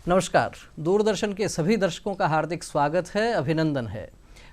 नमस्कार। दूरदर्शन के सभी दर्शकों का हार्दिक स्वागत है, अभिनंदन है।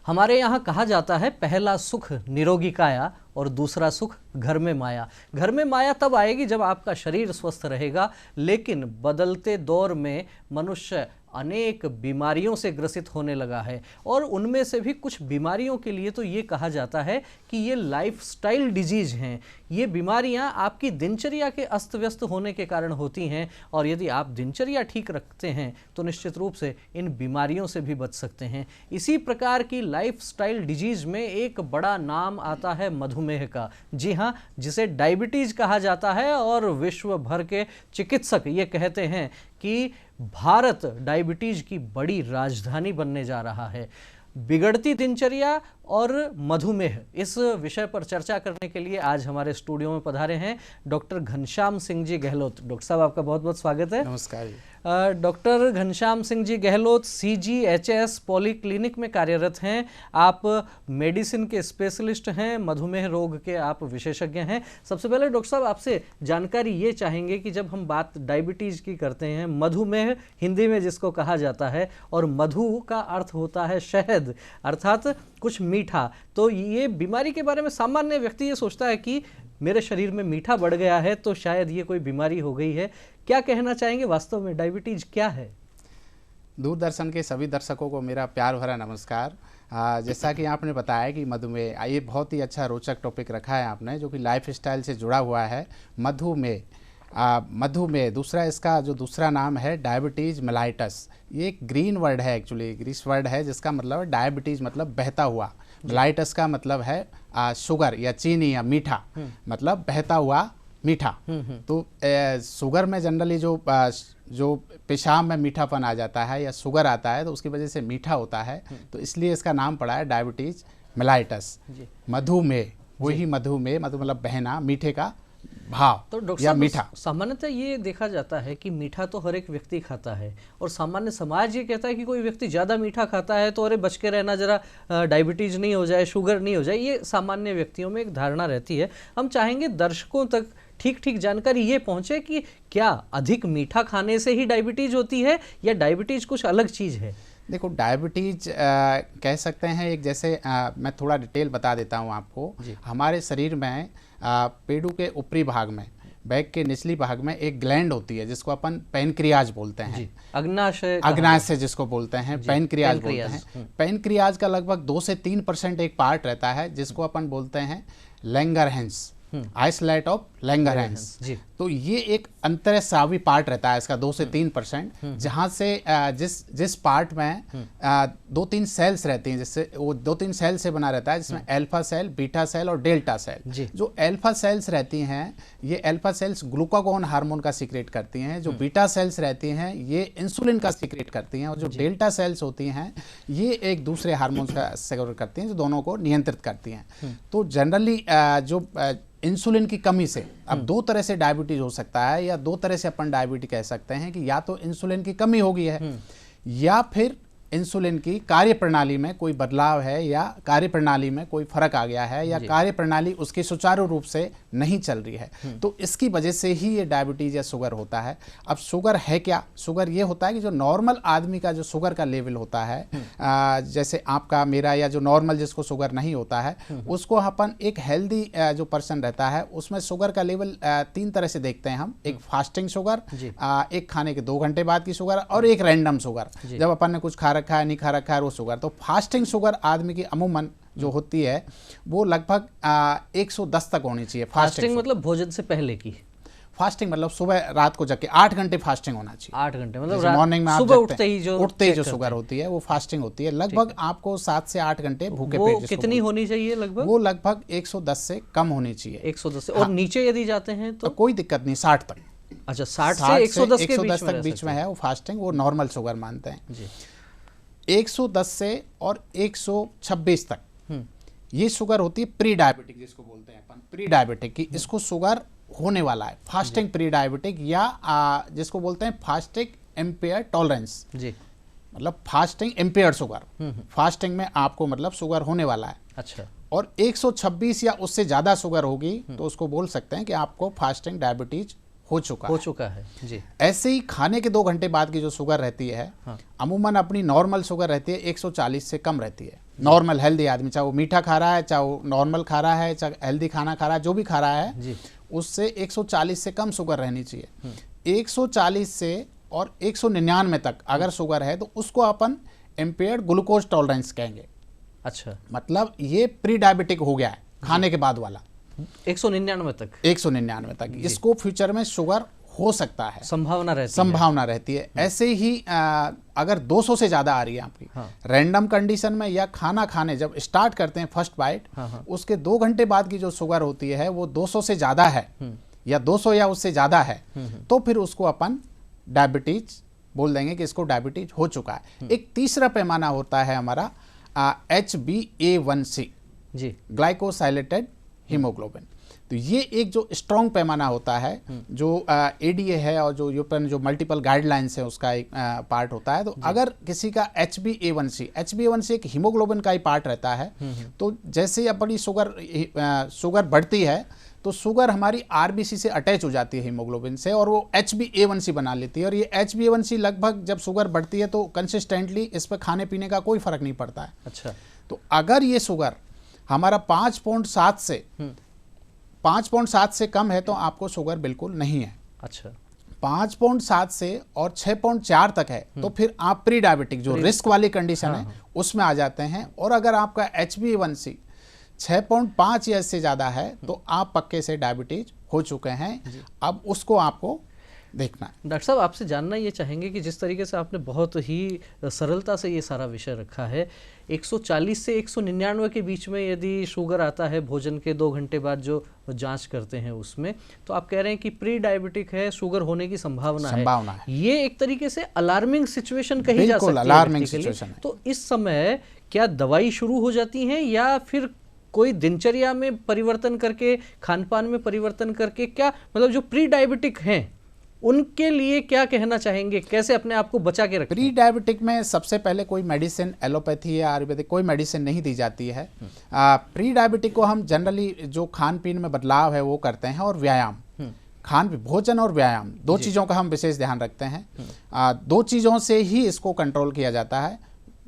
हमारे यहाँ कहा जाता है पहला सुख निरोगी काया और दूसरा सुख घर में माया। घर में माया तब आएगी जब आपका शरीर स्वस्थ रहेगा, लेकिन बदलते दौर में मनुष्य अनेक बीमारियों से ग्रसित होने लगा है और उनमें से भी कुछ बीमारियों के लिए तो ये कहा जाता है कि ये लाइफस्टाइल डिजीज हैं। ये बीमारियां आपकी दिनचर्या के अस्त व्यस्त होने के कारण होती हैं और यदि आप दिनचर्या ठीक रखते हैं तो निश्चित रूप से इन बीमारियों से भी बच सकते हैं। इसी प्रकार की लाइफस्टाइल डिजीज में एक बड़ा नाम आता है मधुमेह का। जी हाँ, जिसे डायबिटीज कहा जाता है और विश्व भर के चिकित्सक ये कहते हैं कि भारत डायबिटीज की बड़ी राजधानी बनने जा रहा है। बिगड़ती दिनचर्या और मधुमेह, इस विषय पर चर्चा करने के लिए आज हमारे स्टूडियो में पधारे हैं डॉक्टर घनश्याम सिंह जी गहलोत। डॉक्टर साहब, आपका बहुत बहुत स्वागत है। नमस्कार। Doctor Ghanshyam Singh ji Gehlot CGHS polyclinic में कार्यरत हैं। आप मेडिसिन के स्पेशलिस्ट हैं, मधुमेह रोग के आप विशेषज्ञ हैं। सबसे पहले डॉक्टर साहब आपसे जानकारी ये चाहेंगे कि जब हम बात डायबिटीज की करते हैं, मधुमेह हिंदी में जिसको कहा जाता है, और मधु का अर्थ होता है शहद, अर्थात कुछ मीठा, तो ये बीमारी के बारे में सामान्य व्यक्ति ये सोचता है कि मेरे शरीर में मीठा बढ़ गया है तो शायद ये कोई बीमारी हो गई है। क्या कहना चाहेंगे, वास्तव में डायबिटीज क्या है? दूरदर्शन के सभी दर्शकों को मेरा प्यार भरा नमस्कार। जैसा कि आपने बताया कि मधुमेह, ये बहुत ही अच्छा रोचक टॉपिक रखा है आपने, जो कि लाइफस्टाइल से जुड़ा हुआ है। मधुमेह दूसरा, इसका जो दूसरा नाम है डायबिटीज मेलाइटस। ये एक ग्रीन वर्ड है, एक्चुअली ग्रीस वर्ड है, जिसका मतलब डायबिटीज मतलब बहता हुआ, मेलाइटस का मतलब है शुगर या चीनी या मीठा, मतलब बहता हुआ मीठा। तो शुगर में जनरली जो पेशाब में मीठापन आ जाता है या शुगर आता है तो उसकी वजह से मीठा होता है, तो इसलिए इसका नाम पड़ा है डायबिटीज मेलाइटस। मधुमेह, वही मधुमेह, मतलब बहना, मीठे का भाव तो डॉक्टर या साहब, मीठा। सामान्यतः ये देखा जाता है कि मीठा तो हर एक व्यक्ति खाता है और सामान्य समाज ये कहता है कि कोई व्यक्ति ज़्यादा मीठा खाता है तो अरे बच के रहना, जरा डायबिटीज नहीं हो जाए, शुगर नहीं हो जाए। ये सामान्य व्यक्तियों में एक धारणा रहती है। हम चाहेंगे दर्शकों तक ठीक जानकारी ये पहुंचे कि क्या अधिक मीठा खाने से ही डायबिटीज होती है या डायबिटीज कुछ अलग चीज़ है? देखो, डायबिटीज कह सकते हैं एक, जैसे मैं थोड़ा डिटेल बता देता हूँ आपको। हमारे शरीर में पेड़ू के ऊपरी भाग में, बैक के निचली भाग में एक ग्लैंड होती है जिसको अपन पैनक्रियाज बोलते हैं। अग्नाशय जिसको बोलते हैं, पैनक्रियाज बोलते हैं। पैनक्रियाज का लगभग 2 से 3% एक पार्ट रहता है जिसको अपन बोलते हैं लैंगरहैंस, आइसोलेट ऑफ लैंगरहैंस। तो ये एक अंतरस्रावी पार्ट रहता है इसका, 2 से 3%, जहाँ से जिस पार्ट में 2-3 सेल्स रहती हैं, जिससे वो 2-3 सेल से बना रहता है, जिसमें अल्फा सेल, बीटा सेल और डेल्टा सेल। जो अल्फा सेल्स रहती हैं, ये अल्फा सेल्स ग्लूकागोन हार्मोन का सीक्रेट करती हैं। जो बीटा सेल्स रहती हैं, ये इंसुलिन का सीक्रेट करती हैं। और जो डेल्टा सेल्स होती हैं, ये एक दूसरे हार्मोन का सीक्रेट करती हैं, जो दोनों को नियंत्रित करती हैं। तो जनरली जो इंसुलिन की कमी से, अब 2 तरह से डायबिटीज हो सकता है, या 2 तरह से अपन डायबिटीज कह सकते हैं कि या तो इंसुलिन की कमी हो गई है या फिर इंसुलिन की कार्यप्रणाली में कोई बदलाव है, या कार्यप्रणाली में कोई फर्क आ गया है, या कार्यप्रणाली उसकी सुचारू रूप से नहीं चल रही है। तो इसकी वजह से ही ये डायबिटीज या शुगर होता है। अब शुगर है क्या? शुगर ये होता है कि जो नॉर्मल आदमी का जो शुगर का लेवल होता है, जैसे आपका, मेरा, या जो नॉर्मल जिसको शुगर नहीं होता है, उसको अपन एक हेल्दी जो पर्सन रहता है उसमें शुगर का लेवल 3 तरह से देखते हैं हम। एक फास्टिंग शुगर, एक खाने के 2 घंटे बाद की शुगर, और एक रैंडम शुगर, जब अपन ने कुछ खा रखा है, नहीं खा रखा है, वो शुगर। तो फास्टिंग शुगर आदमी की अमूमन जो होती है वो लगभग 110 तक होनी चाहिए। फास्टिंग मतलब भोजन से पहले की? फास्टिंग मतलब सुबह रात को जाके 8 घंटे फास्टिंग होना चाहिए। 8 घंटे मतलब मॉर्निंग में सुबह उठते ही जो शुगर होती है वो फास्टिंग होती है। लगभग आपको 7 से 8 घंटे भूखे पेट कितनी होनी चाहिए लगभग? वो लगभग 110 से कम होनी चाहिए। 110 से और नीचे यदि जाते हैं तो कोई दिक्कत नहीं, 60 तक। अच्छा, 60 से 110 के बीच में है वो फास्टिंग, वो नॉर्मल शुगर मानते हैं। 110 से और 126 तक ये शुगर होती है प्री डायबिटिक, जिसको बोलते हैं अपन प्री डायबिटिक, की इसको शुगर होने वाला है। फास्टिंग प्री डायबिटिक, या जिसको बोलते हैं फास्टिंग इम्पेयर टॉलरेंस, मतलब फास्टिंग इम्पेयर शुगर। फास्टिंग में आपको मतलब शुगर होने वाला है। अच्छा। और 126 या उससे ज्यादा शुगर होगी तो उसको बोल सकते हैं कि आपको फास्टिंग डायबिटीज हो चुका है जी। ऐसे ही खाने के 2 घंटे बाद की जो शुगर रहती है, अमूमन अपनी नॉर्मल शुगर रहती है 140 से कम रहती है। नॉर्मल हेल्दी आदमी, चाहे वो मीठा खा रहा है, चाहे वो नॉर्मल खा रहा है, चाहे हेल्दी खाना खा रहा है, जो भी खा रहा है जी। उससे 140 से कम शुगर रहनी चाहिए। 140 से और 199 तक अगर शुगर है तो उसको अपन इम्पेयर्ड ग्लूकोज टॉलरेंस कहेंगे। अच्छा, मतलब ये प्री डायबिटिक हो गया है खाने के बाद वाला। 199 तक, 199 तक इसको फ्यूचर में शुगर हो सकता है, संभावना रहती है। ऐसे ही अगर 200 से ज्यादा आ रही है आपकी रैंडम कंडीशन में, या खाना खाने जब स्टार्ट करते हैं फर्स्ट बाइट, उसके 2 घंटे बाद की जो शुगर होती है वो 200 से ज्यादा है या 200 या उससे ज्यादा है, तो फिर उसको अपन डायबिटीज बोल देंगे कि इसको डायबिटीज हो चुका है। एक तीसरा पैमाना होता है हमारा HbA1c जी, ग्लाइकोसाइलेटेड हीमोग्लोबिन। तो ये एक जो स्ट्रॉन्ग पैमाना होता है, जो ADA है और जो यूपन जो मल्टीपल गाइडलाइंस है उसका एक पार्ट होता है। तो अगर किसी का HbA1c एक हीमोग्लोबिन का ही पार्ट रहता है, तो जैसे ही अपनी शुगर बढ़ती है तो शुगर हमारी RBC से अटैच हो जाती है हीमोग्लोबिन से, और वो HbA1c बना लेती है। और ये HbA1c लगभग जब शुगर बढ़ती है तो कंसिस्टेंटली इस पर खाने पीने का कोई फर्क नहीं पड़ता है। अच्छा, तो अगर ये शुगर हमारा 5.7 से कम है तो आपको शुगर बिल्कुल नहीं है। अच्छा, 5.7 से और 6.4 तक है तो फिर आप प्री डायबिटिक जो रिस्क वाली कंडीशन है उसमें आ जाते हैं। और अगर आपका HbA1c 6.5 या इससे ज्यादा है तो आप पक्के से डायबिटीज हो चुके हैं। अब उसको आपको देखना है। डॉक्टर साहब, आपसे जानना ये चाहेंगे कि जिस तरीके से आपने बहुत ही सरलता से ये सारा विषय रखा है, 140 से 199 के बीच में यदि शुगर आता है भोजन के 2 घंटे बाद जो जांच करते हैं उसमें, तो आप कह रहे हैं कि प्री डायबिटिक है, शुगर होने की संभावना है। ये एक तरीके से अलार्मिंग सिचुएशन कही जा सकती है अलार्मिंग सिचुएशन। तो इस समय क्या दवाई शुरू हो जाती है या फिर कोई दिनचर्या में परिवर्तन करके, खान पान में परिवर्तन करके, क्या मतलब जो प्री डायबिटिक हैं उनके लिए क्या कहना चाहेंगे, कैसे अपने आप को बचा के रखें? प्री डायबिटिक में सबसे पहले कोई मेडिसिन, एलोपैथी या आयुर्वेदिक कोई मेडिसिन नहीं दी जाती है। प्री डायबिटिक को हम जनरली जो खान पीन में बदलाव है वो करते हैं, और व्यायाम, भोजन और व्यायाम 2 चीज़ों का हम विशेष ध्यान रखते हैं। 2 चीज़ों से ही इसको कंट्रोल किया जाता है।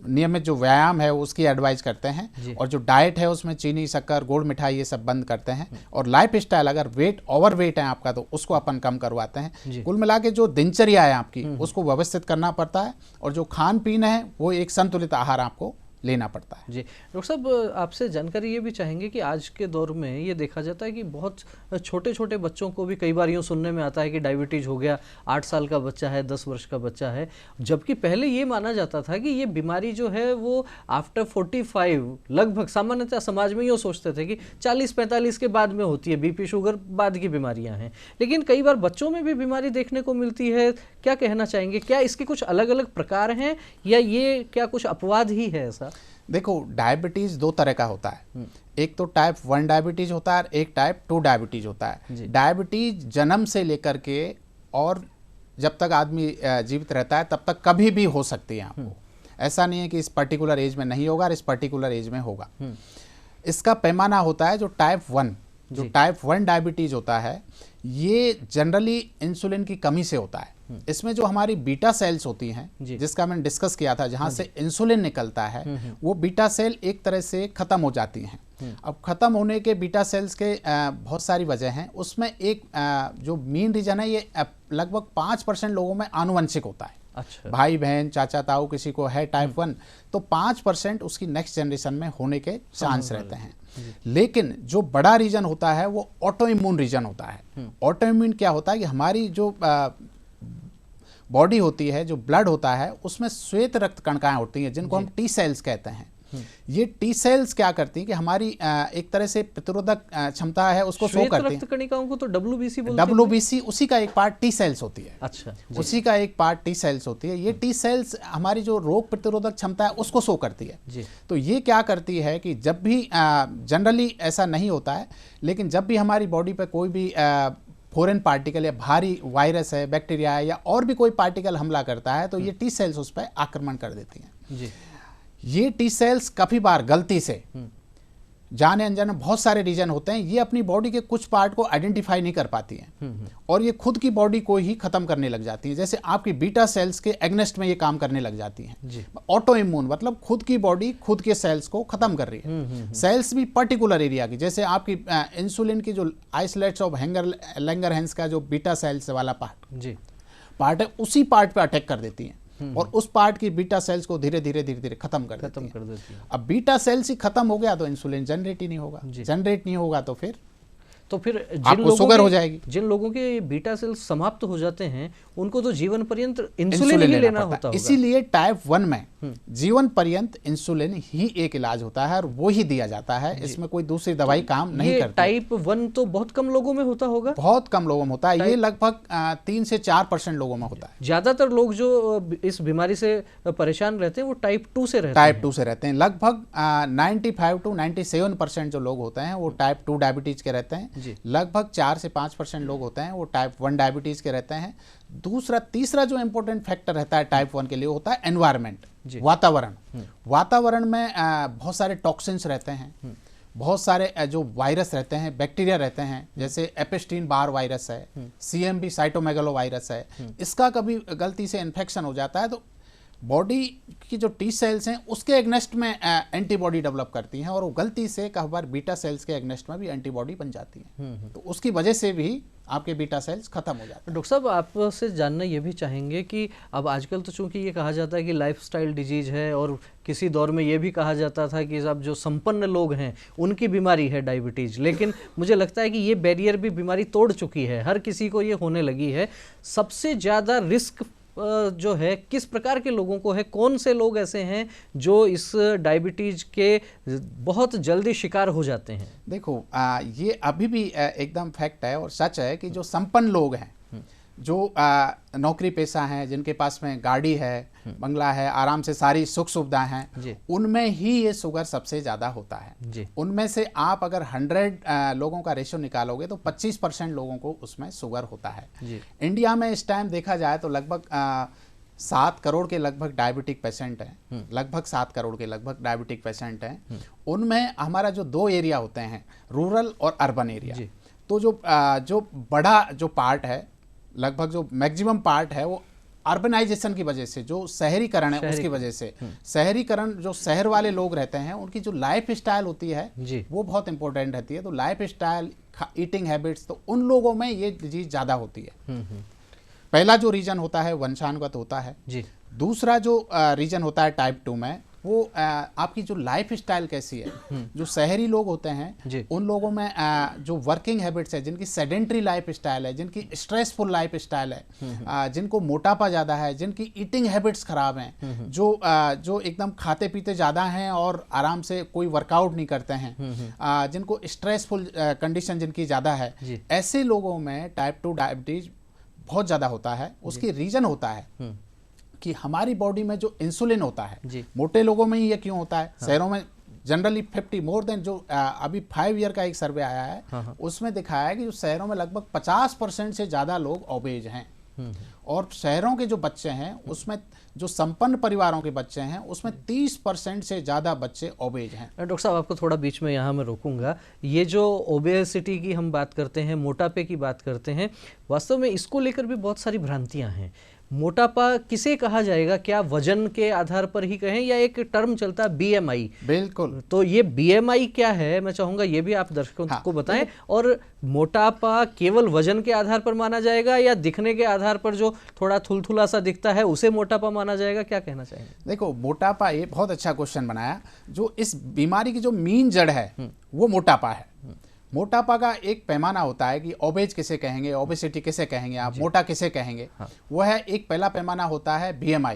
नियमित जो व्यायाम है उसकी एडवाइस करते हैं, और जो डाइट है उसमें चीनी, शक्कर, गुड़, मिठाई ये सब बंद करते हैं। और लाइफ स्टाइल, अगर ओवर वेट है आपका तो उसको अपन कम करवाते हैं। कुल मिला के जो दिनचर्या है आपकी उसको व्यवस्थित करना पड़ता है, और जो खान पीन है वो एक संतुलित आहार आपको लेना पड़ता है। जी डॉक्टर साहब, आपसे जानकारी ये भी चाहेंगे कि आज के दौर में ये देखा जाता है कि बहुत छोटे छोटे बच्चों को भी कई बार यूँ सुनने में आता है कि डायबिटीज़ हो गया, 8 साल का बच्चा है, 10 वर्ष का बच्चा है, जबकि पहले ये माना जाता था कि ये बीमारी जो है वो आफ्टर 45 लगभग सामान्यतः समाज में यूँ सोचते थे कि 40-45 के बाद में होती है, BP शुगर बाद की बीमारियाँ हैं, लेकिन कई बार बच्चों में भी बीमारी देखने को मिलती है। क्या कहना चाहेंगे, क्या इसके कुछ अलग अलग प्रकार हैं या ये क्या कुछ अपवाद ही है ऐसा? देखो, डायबिटीज 2 तरह का होता है। एक तो टाइप 1 डायबिटीज होता है और एक टाइप 2 डायबिटीज होता है। डायबिटीज जन्म से लेकर के और जब तक आदमी जीवित रहता है तब तक कभी भी हो सकती है आपको। ऐसा नहीं है कि इस पर्टिकुलर एज में नहीं होगा और इस पर्टिकुलर एज में होगा। इसका पैमाना होता है जो टाइप 1, जो टाइप 1 डायबिटीज होता है, ये जनरली इंसुलिन की कमी से होता है। इसमें जो हमारी बीटा सेल्स होती हैं, जिसका मैंने डिस्कस किया था, जहां से इंसुलिन निकलता है, वो बीटा सेल एक तरह से खत्म हो जाती हैं। अब खत्म होने के बीटा सेल्स के बहुत सारी वजह हैं। उसमें एक जो मेन रीजन है, ये लगभग 5% लोगों में आनुवंशिक होता है। अच्छा। भाई बहन, चाचा ताऊ किसी को है टाइप 1, तो 5% उसकी नेक्स्ट जनरेशन में होने के चांस रहते हैं। लेकिन जो बड़ा रीजन होता है वो ऑटो इम्यून रीजन होता है। ऑटो इम्यून क्या होता है कि हमारी जो बॉडी होती है, जो ब्लड होता है, उसमें श्वेत रक्त कणिकाएं होती हैं जिनको हम टी सेल्स कहते हैं। ये टी सेल्स क्या करती हैं कि हमारी एक तरह से प्रतिरोधक क्षमता है उसको शो करती हैं। रक्त कणिकाओं को तो WBC बोलते हैं। WBC उसी का एक पार्ट टी सेल्स होती है। अच्छा, उसी का एक पार्ट टी सेल्स होती है। ये टी सेल्स हमारी जो रोग प्रतिरोधक क्षमता है उसको शो करती है जी। तो ये क्या करती है कि जब भी जनरली ऐसा नहीं होता है, लेकिन जब भी हमारी बॉडी पे कोई भी फॉरेन पार्टिकल या भारी वायरस है, बैक्टीरिया है या और भी कोई पार्टिकल हमला करता है, तो ये टी सेल्स उस पर आक्रमण कर देती हैं। जी। ये टी सेल्स काफी बार गलती से जाने अनजाने बहुत सारे रीजन होते हैं, ये अपनी बॉडी के कुछ पार्ट को आइडेंटिफाई नहीं कर पाती हैं और ये खुद की बॉडी को ही खत्म करने लग जाती हैं। जैसे आपकी बीटा सेल्स के एग्नेस्ट में ये काम करने लग जाती हैं। ऑटो इम्यून मतलब खुद की बॉडी खुद के सेल्स को खत्म कर रही है। सेल्स भी पर्टिकुलर एरिया की, जैसे आपकी इंसुलिन की जो आइसोलेट्स ऑफ लैंगरहैंस का जो बीटा सेल्स वाला पार्ट है, उसी पार्ट पे अटैक कर देती हैं और उस पार्ट की बीटा सेल्स को धीरे धीरे खत्म कर देती है। अब बीटा सेल्स ही खत्म हो गया तो इंसुलिन जनरेट ही नहीं होगा, जनरेट नहीं होगा तो फिर शुगर हो जाएगी। जिन लोगों के बीटा सेल्स समाप्त हो जाते हैं उनको तो जीवन पर्यंत इंसुलिन ही लेना होता है। इसीलिए टाइप 1 में जीवन पर्यंत इंसुलिन ही एक इलाज होता है और वो ही दिया जाता है, इसमें कोई दूसरी दवाई काम नहीं करती। टाइप 1 तो बहुत कम लोगों में होता होगा, बहुत कम लोगों में होता है, ये लगभग 3 से 4% लोगों में होता है। ज्यादातर लोग जो इस बीमारी से परेशान रहते हैं वो टाइप 2 से रहते हैं। टाइप 2 से रहते हैं। लगभग 95 to 97% जो लोग होते हैं वो टाइप 2 डायबिटीज के रहते हैं। लगभग 4 से 5% लोग होते हैं वो टाइप 1 डायबिटीज के रहते हैं। तीसरा जो इंपॉर्टेंट फैक्टर रहता है टाइप 1 के लिए होता है एनवायरनमेंट, वातावरण। वातावरण में बहुत सारे टॉक्सिन्स रहते हैं, बहुत सारे जो वायरस रहते हैं, बैक्टीरिया रहते हैं, जैसे एपिस्टीन बार वायरस है, CMV साइटोमेगालो वायरस है। इसका कभी गलती से इन्फेक्शन हो जाता है तो बॉडी की जो टी सेल्स हैं उसके एग्नेस्ट में एंटीबॉडी डेवलप करती हैं और वो गलती से कई बार बीटा सेल्स के एग्नेस्ट में भी एंटीबॉडी बन जाती है, तो उसकी वजह से भी आपके बीटा सेल्स खत्म हो जाते हैं। डॉक्टर साहब आपसे जानना ये भी चाहेंगे कि अब आजकल तो चूंकि ये कहा जाता है कि लाइफस्टाइल डिजीज है और किसी दौर में ये भी कहा जाता था कि अब जो संपन्न लोग हैं उनकी बीमारी है डायबिटीज, लेकिन मुझे लगता है कि ये बैरियर भी बीमारी तोड़ चुकी है, हर किसी को ये होने लगी है। सबसे ज़्यादा रिस्क जो है किस प्रकार के लोगों को है, कौन से लोग ऐसे हैं जो इस डायबिटीज के बहुत जल्दी शिकार हो जाते हैं? देखो ये अभी भी एकदम फैक्ट है और सच है कि जो संपन्न लोग हैं, जो नौकरी पेशा हैं, जिनके पास में गाड़ी है, बंगला है, आराम से सारी सुख सुविधाएं हैं, उनमें ही ये शुगर सबसे ज़्यादा होता है। उनमें से आप अगर 100 लोगों का रेशियो निकालोगे तो 25% लोगों को उसमें शुगर होता है। इंडिया में इस टाइम देखा जाए तो लगभग 7 करोड़ के लगभग डायबिटिक पेशेंट हैं, लगभग 7 करोड़ के लगभग डायबिटिक पेशेंट हैं। उनमें हमारा जो 2 एरिया होते हैं, रूरल और अर्बन एरिया, तो जो बड़ा जो पार्ट है, लगभग जो मैक्सिमम पार्ट है वो अर्बनाइजेशन की वजह से, जो शहरीकरण है उसकी वजह से, शहरीकरण जो शहर वाले लोग रहते हैं उनकी जो लाइफ स्टाइल होती है वो बहुत इंपॉर्टेंट रहती है। तो लाइफ स्टाइल, ईटिंग हैबिट्स, तो उन लोगों में ये डिजीज ज़्यादा होती है। पहला जो रीजन होता है वंशानुगत होता है। दूसरा जो रीजन होता है टाइप 2 में, वो आपकी जो लाइफ स्टाइल कैसी है। जो शहरी लोग होते हैं उन लोगों में जो वर्किंग हैबिट्स है, जिनकी सेडेंट्री लाइफ स्टाइल है, जिनकी स्ट्रेसफुल लाइफ स्टाइल है, जिनको मोटापा ज़्यादा है, जिनकी ईटिंग हैबिट्स खराब हैं, जो एकदम खाते पीते ज़्यादा हैं और आराम से कोई वर्कआउट नहीं करते हैं, जिनको स्ट्रेसफुल कंडीशन जिनकी ज़्यादा है, ऐसे लोगों में टाइप 2 डायबिटीज बहुत ज़्यादा होता है। उसकी रीज़न होता है कि हमारी बॉडी में जो इंसुलिन होता है, मोटे लोगों में ही ये क्यों होता है। शहरों में जनरली 50 मोर देन, जो अभी 5 ईयर का एक सर्वे आया है उसमें दिखाया है कि जो शहरों में लगभग 50% से ज़्यादा लोग ओबेज हैं। और शहरों के जो बच्चे हैं उसमें, जो संपन्न परिवारों के बच्चे हैं उसमें 30% से ज़्यादा बच्चे ओबेज हैं। डॉक्टर साहब आपको थोड़ा बीच में यहाँ मैं रोकूंगा। ये जो ओबेसिटी की हम बात करते हैं, मोटापे की बात करते हैं, वास्तव में इसको लेकर भी बहुत सारी भ्रांतियाँ हैं। मोटापा किसे कहा जाएगा? क्या वजन के आधार पर ही कहें या एक टर्म चलता है BMI? बिल्कुल। तो ये BMI क्या है, मैं चाहूंगा ये भी आप दर्शकों को बताएं। और मोटापा केवल वजन के आधार पर माना जाएगा या दिखने के आधार पर जो थोड़ा थुलथुला सा दिखता है उसे मोटापा माना जाएगा? क्या कहना चाहेंगे? देखो, मोटापा, ये बहुत अच्छा क्वेश्चन बनाया। जो इस बीमारी की जो मेन जड़ है वो मोटापा है। मोटापा का एक पैमाना होता है कि ओबेज किसे कहेंगे, ओबेसिटी किसे कहेंगे, आप मोटा किसे कहेंगे। वो है, एक पहला पैमाना होता है BMI,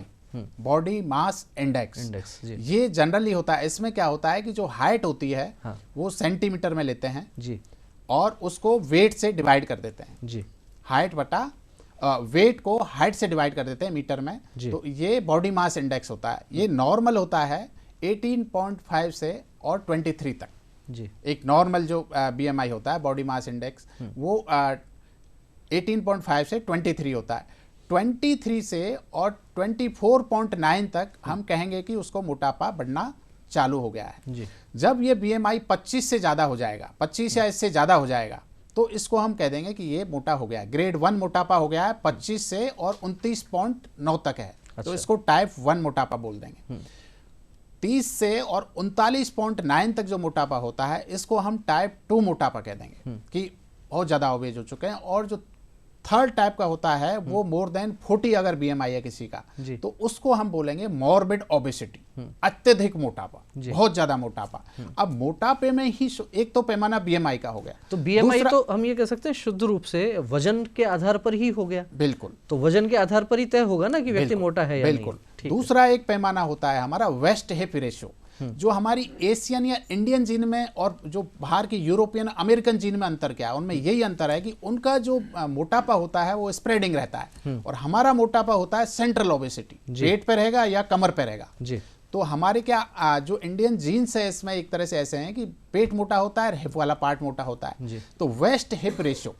बॉडी मास इंडेक्स। ये जनरली होता है। इसमें क्या होता है कि जो हाइट होती है वो सेंटीमीटर में लेते हैं और उसको वेट से डिवाइड कर देते हैं। हाइट बटा वेट को हाइट से डिवाइड कर देते हैं मीटर में, तो ये बॉडी मास इंडेक्स होता है। ये नॉर्मल होता है 18.5 से और 23 तक। एक नॉर्मल जो BMI होता है, बॉडी मास इंडेक्स, वो 18.5 से 23 होता है। 23 से और 24.9 तक हम कहेंगे कि उसको मोटापा बढ़ना चालू हो गया है। जी। जब ये BMI 25 से ज़्यादा हो जाएगा, 25 या इससे ज़्यादा हो जाएगा, तो इसको हम कह देंगे कि ये मोटा हो गया है, ग्रेड 1 मोटापा हो गया है, 25 से और 29.9 तक है। तो इसको टाइप 1 मोटापा बोल देंगे। 30 से और 39.9 तक जो मोटापा होता है, इसको हम टाइप 2 मोटापा कह देंगे कि बहुत ज़्यादा ओबेज हो चुके हैं। और जो थर्ड टाइप का होता है वो मोर देन 40 अगर BMI है किसी का, तो उसको हम बोलेंगे मॉर्बिड ओबेसिटी, अत्यधिक मोटापा, बहुत ज्यादा मोटापा। अब मोटापे में ही एक तो पैमाना BMI का हो गया। तो BMI तो हम ये कह सकते हैं शुद्ध रूप से वजन के आधार पर ही हो गया। बिल्कुल। तो वजन के आधार पर ही तय होगा ना कि व्यक्ति मोटा है या नहीं। बिल्कुल। दूसरा एक पैमाना होता है हमारा वेस्ट हिप रेशियो, जो हमारी एशियन या इंडियन जीन में और जो बाहर की यूरोपियन अमेरिकन जीन में अंतर क्या है, उनमें यही अंतर है कि उनका जो मोटापा होता है वो स्प्रेडिंग रहता है और हमारा मोटापा होता है सेंट्रल ओबेसिटी, पेट पे रहेगा या कमर पे रहेगा। जी। तो हमारे क्या जो इंडियन जीन्स है इसमें एक तरह से ऐसे हैं कि पेट मोटा होता है और हिप वाला पार्ट मोटा होता है। तो वेस्ट हिप रेशियो,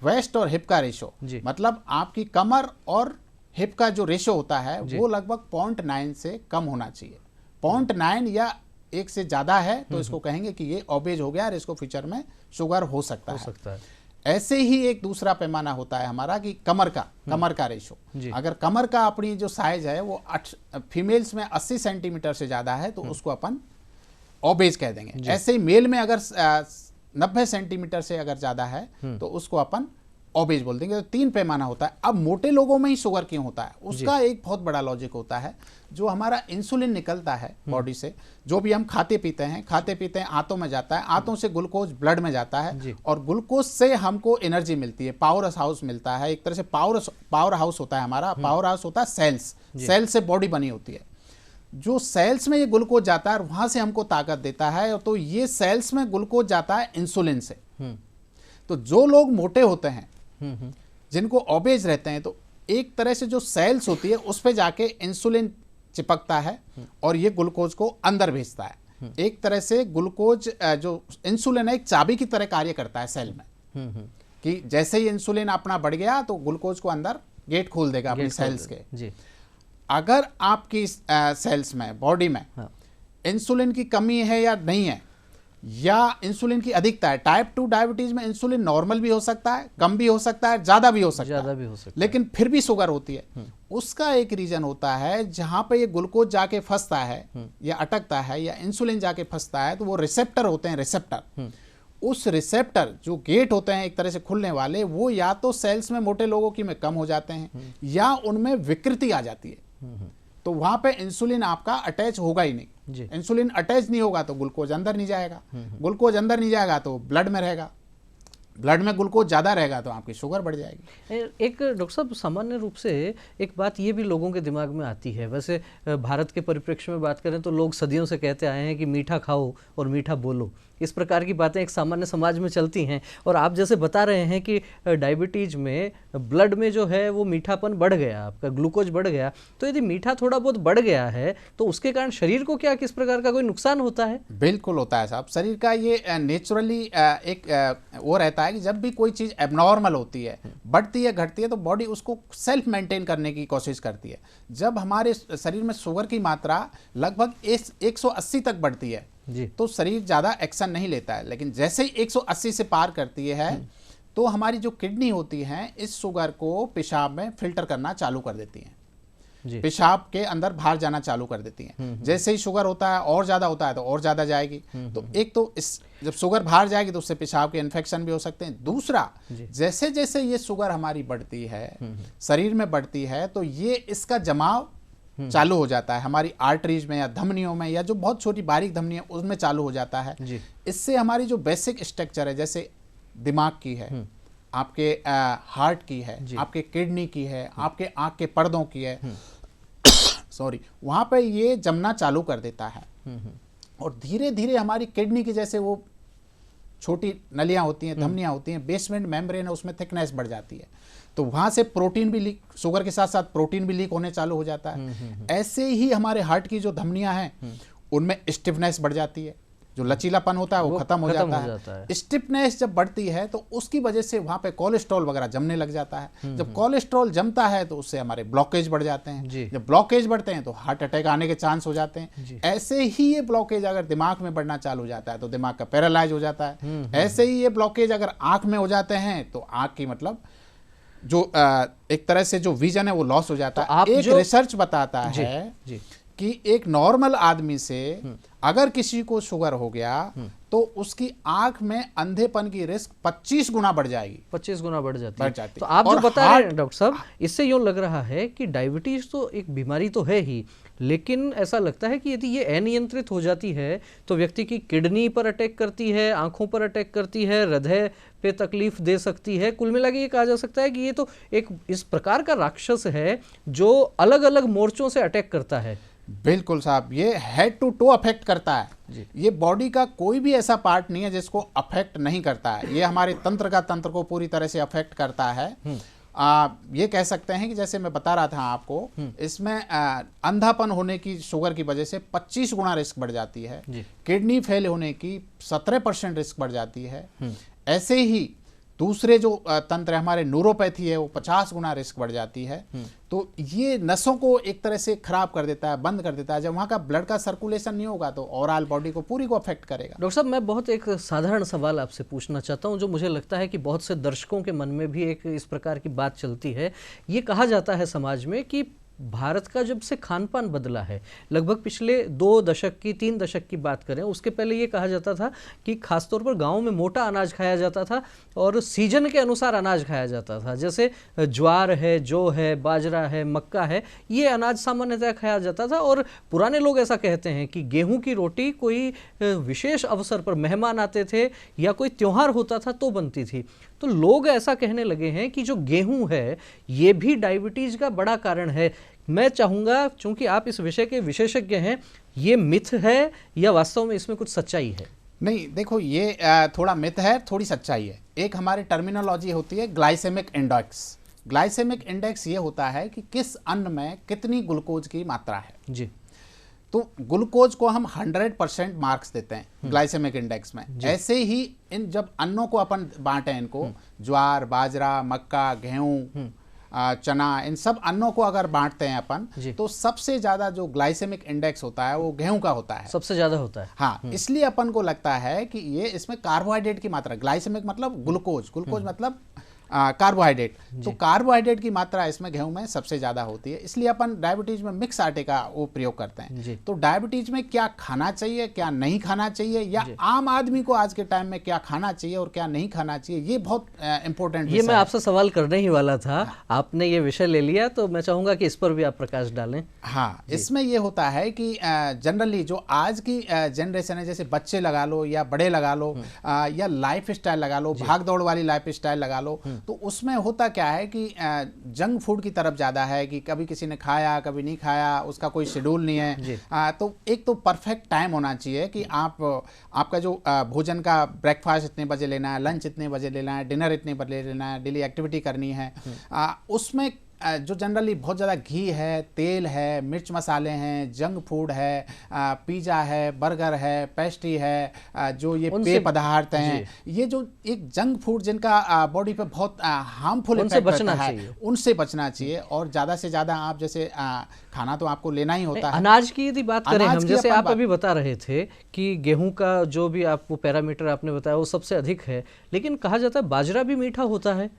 वेस्ट और हिप का रेशियो मतलब आपकी कमर और हिप का जो रेशियो होता है वो लगभग 0.9 से कम होना चाहिए। 0.9 या 1 से ज्यादा है तो इसको कहेंगे कि ये ओबेज हो गया और इसको फ्यूचर में शुगर हो सकता है। ऐसे ही एक दूसरा पैमाना होता है हमारा कि कमर का रेशियो। अगर कमर का अपनी जो साइज है वो फीमेल्स में 80 सेंटीमीटर से ज्यादा है तो उसको अपन ओबेज कह देंगे। ऐसे ही मेल में अगर 90 सेंटीमीटर से अगर ज्यादा है तो उसको अपन ओबेज बोल देंगे। तो 3 पैमाना होता है। अब मोटे लोगों में ही शुगर क्यों होता है, उसका एक बहुत बड़ा लॉजिक होता है। जो हमारा इंसुलिन निकलता है बॉडी से, जो भी हम खाते पीते हैं आंतों में जाता है, आंतों से ग्लूकोज ब्लड में जाता है और ग्लूकोज से हमको एनर्जी मिलती है, पावर हाउस मिलता है। एक तरह से पावर हाउस होता है हमारा, पावर हाउस होता है सेल से बॉडी बनी होती है। जो सेल्स में ये ग्लूकोज जाता है वहां से हमको ताकत देता है। तो ये सेल्स में ग्लूकोज जाता है इंसुलिन से। तो जो लोग मोटे होते हैं, जिनको ओबेज रहते हैं, तो एक तरह से जो सेल्स होती है उस पे जाके इंसुलिन चिपकता है और ये ग्लूकोज को अंदर भेजता है। एक तरह से ग्लूकोज जो इंसुलिन है एक चाबी की तरह कार्य करता है सेल में, कि जैसे ही इंसुलिन अपना बढ़ गया तो ग्लूकोज को अंदर गेट खोल देगा अपनी सेल्स के। अगर आपकी सेल्स में, बॉडी में इंसुलिन की कमी है या नहीं है, या इंसुलिन की अधिकता है, टाइप 2 डायबिटीज में इंसुलिन नॉर्मल भी हो सकता है, कम भी हो सकता है, ज्यादा भी हो सकता है, लेकिन फिर भी शुगर होती है। उसका एक रीजन होता है जहां पे ये ग्लूकोज जाके फंसता है या अटकता है या इंसुलिन जाके फंसता है, तो वो रिसेप्टर होते हैं, रिसेप्टर। उस रिसेप्टर जो गेट होते हैं एक तरह से खुलने वाले, वो या तो सेल्स में मोटे लोगों की में कम हो जाते हैं या उनमें विकृति आ जाती है। तो वहां पे इंसुलिन आपका अटैच होगा ही नहीं। इंसुलिन अटैच नहीं होगा तो ग्लूकोज अंदर नहीं जाएगा, ग्लूकोज अंदर नहीं जाएगा तो ब्लड में रहेगा, ब्लड में ग्लूकोज ज़्यादा रहेगा तो आपकी शुगर बढ़ जाएगी। एक डॉक्टर साहब, सामान्य रूप से एक बात ये भी लोगों के दिमाग में आती है, वैसे भारत के परिप्रेक्ष्य में बात करें तो लोग सदियों से कहते आए हैं कि मीठा खाओ और मीठा बोलो, इस प्रकार की बातें एक सामान्य समाज में चलती हैं। और आप जैसे बता रहे हैं कि डायबिटीज में ब्लड में जो है वो मीठापन बढ़ गया, आपका ग्लूकोज बढ़ गया, तो यदि मीठा थोड़ा बहुत बढ़ गया है तो उसके कारण शरीर को क्या किस प्रकार का कोई नुकसान होता है? बिल्कुल होता है साहब। शरीर का ये नेचुरली एक वो रहता है कि जब भी कोई चीज़ एबनॉर्मल होती है, बढ़ती है, घटती है, तो बॉडी उसको सेल्फ मेंटेन करने की कोशिश करती है। जब हमारे शरीर में शुगर की मात्रा लगभग 180 तक बढ़ती है तो शरीर ज़्यादा एक्शन नहीं लेता है, लेकिन जैसे ही 180 से पार करती है तो हमारी जो किडनी होती है इस शुगर को पेशाब में फिल्टर करना चालू कर देती है, पेशाब के अंदर बाहर जाना चालू कर देती हैं। जैसे ही शुगर होता है और ज़्यादा होता है तो और ज़्यादा जाएगी। तो एक तो जब शुगर बाहर जाएगी तो उससे पेशाब के इन्फेक्शन भी हो सकते हैं। दूसरा, जैसे जैसे ये शुगर हमारी बढ़ती है, शरीर में बढ़ती है, तो ये इसका जमाव चालू हो जाता है हमारी आर्टरीज में या धमनियों में, या जो बहुत छोटी बारीक धमनी है उसमें चालू हो जाता है। इससे हमारी जो बेसिक स्ट्रक्चर है, जैसे दिमाग की है, आपके हार्ट की है, आपके किडनी की है, आपके आंख के पर्दों की है, सॉरी, वहां पे ये जमना चालू कर देता है। और धीरे धीरे हमारी किडनी की जैसे वो छोटी नलियां होती हैं, धमनियां होती हैं, बेसमेंट मेम्ब्रेन है, उसमें थिकनेस बढ़ जाती है, तो वहां से प्रोटीन भी लीक, शुगर के साथ साथ प्रोटीन भी लीक होने चालू हो जाता है। ऐसे ही हमारे हार्ट की जो धमनियां हैं उनमें स्टिफनेस बढ़ जाती है, जो लचीलापन होता है वो खत्म हो जाता है। स्टिफनेस जब बढ़ती है तो उसकी वजह से वहाँ पे कोलेस्ट्रॉल वगैरह जमने लग जाता है। जब कोलेस्ट्रॉल जमता है तो उससे हमारे ब्लॉकेज बढ़ जाते हैं। जब ब्लॉकेज बढ़ते हैं तो हार्ट अटैक आने के चांस हो जाते हैं। ऐसे ही ये ब्लॉकेज अगर दिमाग में बढ़ना चालू हो जाता है तो दिमाग का पैरालाइज हो जाता है। ऐसे ही ये ब्लॉकेज अगर आंख में हो जाते हैं तो आंख की मतलब जो एक तरह से जो विजन है वो लॉस हो जाता है। एक रिसर्च बताता है कि एक नॉर्मल आदमी से अगर किसी को शुगर हो गया तो उसकी आंख में अंधेपन की रिस्क 25 गुना बढ़ जाएगी। 25 गुना बढ़ जाती है। तो आप जो बता रहे हैं डॉक्टर साहब, इससे यूं लग रहा है कि डायबिटीज तो एक बीमारी तो है ही, लेकिन ऐसा लगता है कि यदि ये अनियंत्रित हो जाती है तो व्यक्ति की किडनी पर अटैक करती है, आंखों पर अटैक करती है, हृदय पे तकलीफ दे सकती है। कुल मिला के ये कहा जा सकता है कि ये तो एक इस प्रकार का राक्षस है जो अलग अलग मोर्चों से अटैक करता है। बिल्कुल साहब, ये हेड टू टो अफेक्ट करता है। ये बॉडी का कोई भी ऐसा पार्ट नहीं है जिसको अफेक्ट नहीं करता है। ये हमारे तंत्र को पूरी तरह से अफेक्ट करता है। ये कह सकते हैं कि जैसे मैं बता रहा था आपको, इसमें अंधापन होने की शुगर की वजह से 25 गुना रिस्क बढ़ जाती है। किडनी फेल होने की 17% रिस्क बढ़ जाती है। ऐसे ही दूसरे जो तंत्र हमारे न्यूरोपैथी है वो 50 गुना रिस्क बढ़ जाती है। तो ये नसों को एक तरह से खराब कर देता है, बंद कर देता है। जब वहाँ का ब्लड का सर्कुलेशन नहीं होगा तो ओवरऑल बॉडी को पूरी को अफेक्ट करेगा। डॉक्टर साहब, मैं बहुत एक साधारण सवाल आपसे पूछना चाहता हूँ जो मुझे लगता है कि बहुत से दर्शकों के मन में भी एक इस प्रकार की बात चलती है। ये कहा जाता है समाज में कि भारत का जब से खान पान बदला है, लगभग पिछले 2 दशक की 3 दशक की बात करें, उसके पहले ये कहा जाता था कि खासतौर पर गाँव में मोटा अनाज खाया जाता था और सीजन के अनुसार अनाज खाया जाता था। जैसे ज्वार है, जौ है, बाजरा है, मक्का है, ये अनाज सामान्यतः खाया जाता था। और पुराने लोग ऐसा कहते हैं कि गेहूं की रोटी कोई विशेष अवसर पर मेहमान आते थे या कोई त्योहार होता था तो बनती थी। तो लोग ऐसा कहने लगे हैं कि जो गेहूं है ये भी डायबिटीज का बड़ा कारण है। मैं चाहूंगा, चूंकि आप इस विषय के विशेषज्ञ हैं, ये मिथ है या वास्तव में इसमें कुछ सच्चाई है? नहीं, देखो, ये थोड़ा मिथ है, थोड़ी सच्चाई है। एक हमारी टर्मिनोलॉजी होती है ग्लाइसेमिक इंडेक्स। ग्लाइसेमिक इंडेक्स ये होता है कि किस अन्न में कितनी ग्लूकोज की मात्रा है। जी। तो ग्लूकोज को हम 100% मार्क्स देते हैं ग्लाइसेमिक इंडेक्स में। ऐसे ही इन जब अन्नों को अपन बांटे, इनको ज्वार, बाजरा, मक्का, गेहूं, चना, इन सब अन्नों को अगर बांटते हैं अपन, तो सबसे ज्यादा जो ग्लाइसेमिक इंडेक्स होता है वो गेहूं का होता है, सबसे ज्यादा होता है। हाँ, इसलिए अपन को लगता है कि ये इसमें कार्बोहाइड्रेट की मात्रा, ग्लाइसेमिक मतलब ग्लूकोज, ग्लूकोज मतलब कार्बोहाइड्रेट, तो कार्बोहाइड्रेट की मात्रा इसमें गेहूं में सबसे ज्यादा होती है। इसलिए अपन डायबिटीज में मिक्स आटे का वो प्रयोग करते हैं। तो डायबिटीज में क्या खाना चाहिए, क्या नहीं खाना चाहिए, या आम आदमी को आज के टाइम में क्या खाना चाहिए और क्या नहीं खाना चाहिए, ये बहुत इंपॉर्टेंट। ये मैं आपसे सवाल करने ही वाला था, आपने ये विषय ले लिया तो मैं चाहूंगा कि इस पर भी आप प्रकाश डालें। हाँ, इसमें ये होता है कि जनरली जो आज की जनरेशन है, जैसे बच्चे लगा लो या बड़े लगा लो, या लाइफ स्टाइल लगा लो, भाग दौड़ वाली लाइफ स्टाइल लगा लो, तो उसमें होता क्या है कि जंक फूड की तरफ ज़्यादा है कि कभी किसी ने खाया, कभी नहीं खाया, उसका कोई शेड्यूल नहीं है। तो एक तो परफेक्ट टाइम होना चाहिए कि आपका जो भोजन का ब्रेकफास्ट इतने बजे लेना है, लंच इतने बजे लेना है, डिनर इतने बजे लेना है, डेली एक्टिविटी करनी है। उसमें जो जनरली बहुत ज़्यादा घी है, तेल है, मिर्च मसाले हैं, जंक फूड है, पिज़्ज़ा है, बर्गर है, पेस्ट्री है, जो ये पेय पदार्थ हैं, ये जो एक जंक फूड जिनका बॉडी पे बहुत हार्मफुल इफेक्ट करता है, उनसे बचना चाहिए। और ज़्यादा से ज़्यादा आप जैसे खाना तो आपको लेना ही होता है। अनाज की यदि बात करें हम, जैसे आप अभी बता रहे थे कि गेहूं का जो भी आपको पैरामीटर आपने बताया वो सबसे अधिक है, लेकिन कहा जाता है बाजरा भी मीठा होता है।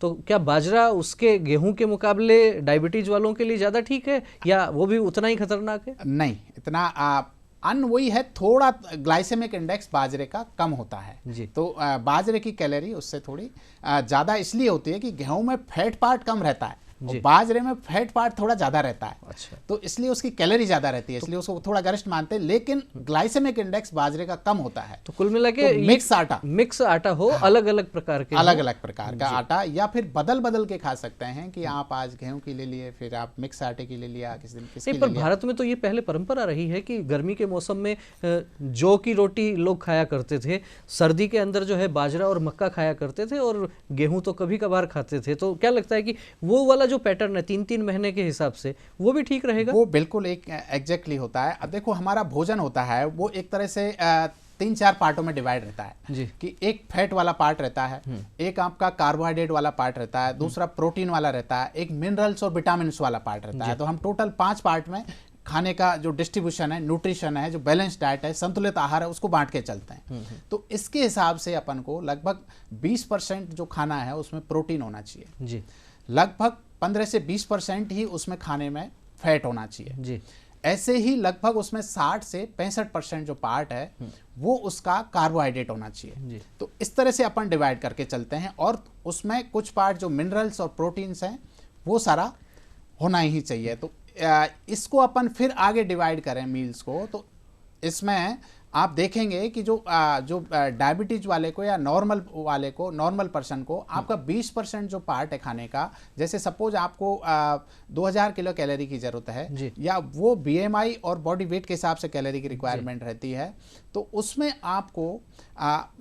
तो क्या बाजरा उसके गेहूं के मुकाबले डायबिटीज वालों के लिए ज़्यादा ठीक है या वो भी उतना ही खतरनाक है? नहीं, इतना अन्न वही है, थोड़ा ग्लाइसेमिक इंडेक्स बाजरे का कम होता है जी। तो बाजरे की कैलोरी उससे थोड़ी ज़्यादा इसलिए होती है कि गेहूं में फैट पार्ट कम रहता है, बाजरे में फैट पार्ट थोड़ा ज्यादा रहता है। अच्छा। तो इसलिए उसकी कैलोरी ज्यादा रहती है, इसलिए उसको थोड़ा गरिष्ठ मानते हैं, लेकिन ग्लाइसेमिक इंडेक्स बाजरे का कम होता है। तो कुल मिला के मिक्स आटा हो, अलग अलग प्रकार के अलग अलग प्रकार का आटा, या फिर बदल बदल के खा सकते हैं कि आप आज गेहूं की ले लिए, फिर आप मिक्स आटे की ले लिया, किसी दिन किसी पर भारत में तो ये पहले परंपरा रही है कि गर्मी के मौसम में जौ की रोटी लोग खाया करते थे, सर्दी के अंदर जो है बाजरा और मक्का खाया करते थे, और गेहूं तो कभी कभार खाते थे। तो क्या लगता है कि वो वाला जो पैटर्न है 3-3 महीने के हिसाब से, वो भी ठीक रहेगा? वो बिल्कुल एक एग्जैक्टली होता है। अब देखो, हमारा भोजन होता है वो एक तरह से 3-4 पार्टों में डिवाइड रहता है जी। कि एक फैट वाला पार्ट रहता है, एक आपका कार्बोहाइड्रेट वाला पार्ट रहता है, दूसरा प्रोटीन वाला रहता है, एक मिनरल्स और विटामिन्स वाला पार्ट रहता है। तो हम टोटल 5 पार्ट में खाने का जो डिस्ट्रीब्यूशन है, न्यूट्रिशन है, जो बैलेंस डाइट है, संतुलित आहार है, उसको बांट के चलते हैं। तो इसके हिसाब से अपन को लगभग 20% जो खाना है उसमें प्रोटीन होना चाहिए जी। लगभग 15 से 20% ही उसमें खाने में फैट होना चाहिए जी। ऐसे ही लगभग उसमें 60 से 65% जो पार्ट है वो उसका कार्बोहाइड्रेट होना चाहिए जी। तो इस तरह से अपन डिवाइड करके चलते हैं और उसमें कुछ पार्ट जो मिनरल्स और प्रोटीन्स हैं वो सारा होना ही चाहिए। तो इसको अपन फिर आगे डिवाइड करें मील्स को, तो इसमें आप देखेंगे कि जो डायबिटीज वाले को या नॉर्मल वाले को, नॉर्मल पर्सन को आपका 20% जो पार्ट है खाने का, जैसे सपोज आपको 2000 किलो कैलोरी की जरूरत है या वो बीएमआई और बॉडी वेट के हिसाब से कैलोरी की रिक्वायरमेंट रहती है, तो उसमें आपको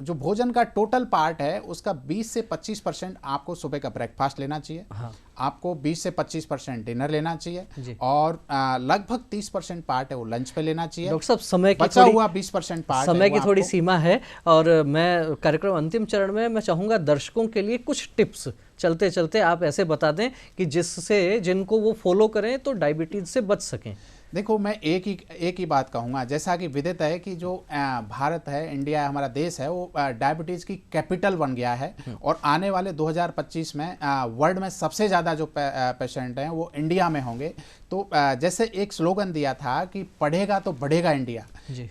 जो भोजन का टोटल पार्ट है उसका 20 से 25% आपको सुबह का ब्रेकफास्ट लेना चाहिए। हाँ। आपको 20 से 25% डिनर लेना चाहिए और लगभग 30% पार्ट है वो लंच पे लेना चाहिए। डॉक्टर साहब समय की बचा हुआ 20% पार्ट समय की थोड़ी सीमा है और मैं कार्यक्रम अंतिम चरण में मैं चाहूँगा दर्शकों के लिए कुछ टिप्स चलते चलते आप ऐसे बता दें कि जिससे जिनको वो फॉलो करें तो डायबिटीज से बच सकें। देखो मैं एक ही बात कहूँगा, जैसा कि विदित है कि जो भारत है, इंडिया है, हमारा देश है, वो डायबिटीज़ की कैपिटल बन गया है और आने वाले 2025 में वर्ल्ड में सबसे ज़्यादा जो पेशेंट हैं वो इंडिया में होंगे। तो जैसे एक स्लोगन दिया था कि पढ़ेगा तो बढ़ेगा इंडिया,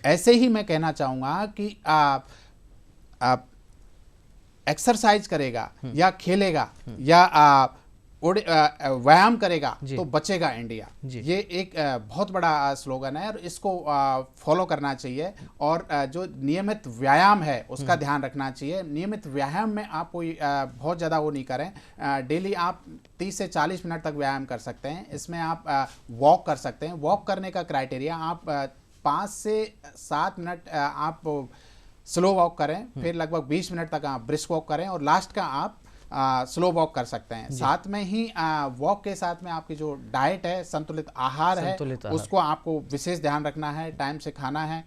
ऐसे ही मैं कहना चाहूँगा कि एक्सरसाइज करेगा या खेलेगा या व्यायाम करेगा तो बचेगा इंडिया। ये एक बहुत बड़ा स्लोगन है और इसको फॉलो करना चाहिए और जो नियमित व्यायाम है उसका ध्यान रखना चाहिए। नियमित व्यायाम में आप कोई बहुत ज़्यादा वो नहीं करें, डेली आप 30 से 40 मिनट तक व्यायाम कर सकते हैं। इसमें आप वॉक कर सकते हैं। वॉक करने का क्राइटेरिया आप 5 से 7 मिनट आप स्लो वॉक करें, फिर लगभग 20 मिनट तक आप ब्रिस्क वॉक करें और लास्ट का आप स्लो वॉक कर सकते हैं। साथ में ही वॉक के साथ में आपकी जो डाइट है, संतुलित आहार है, उसको आपको विशेष ध्यान रखना है, टाइम से खाना है।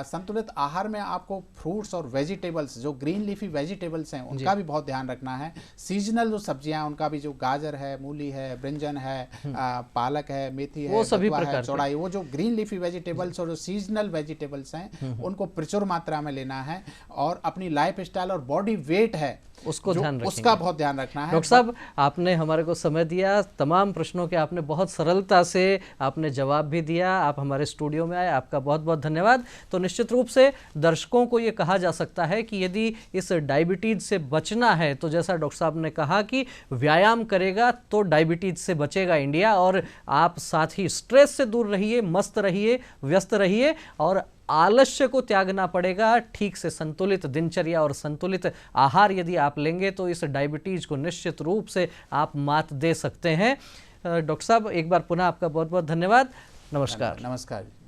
संतुलित आहार में आपको फ्रूट्स और वेजिटेबल्स, जो ग्रीन लीफी वेजिटेबल्स हैं उनका भी बहुत ध्यान रखना है। सीजनल जो सब्जियां उनका भी, जो गाजर है, मूली है, ब्रिंजन है, पालक है, मेथी है, चौड़ाई, वो जो ग्रीन लीफी वेजिटेबल्स और जो सीजनल वेजिटेबल्स हैं उनको प्रचुर मात्रा में लेना है और अपनी लाइफ स्टाइल और बॉडी वेट है उसको ध्यान उसका बहुत ध्यान रखना है। डॉक्टर साहब आपने हमारे को समय दिया, तमाम प्रश्नों के आपने बहुत सरलता से आपने जवाब भी दिया, आप हमारे स्टूडियो में आए, आपका बहुत बहुत धन्यवाद। तो निश्चित रूप से दर्शकों को ये कहा जा सकता है कि यदि इस डायबिटीज से बचना है तो जैसा डॉक्टर साहब ने कहा कि व्यायाम करेगा तो डायबिटीज से बचेगा इंडिया, और आप साथ ही स्ट्रेस से दूर रहिए, मस्त रहिए, व्यस्त रहिए और आलस्य को त्यागना पड़ेगा। ठीक से संतुलित दिनचर्या और संतुलित आहार यदि आप लेंगे तो इस डायबिटीज को निश्चित रूप से आप मात दे सकते हैं। डॉक्टर साहब एक बार पुनः आपका बहुत बहुत धन्यवाद। नमस्कार। नमस्कार।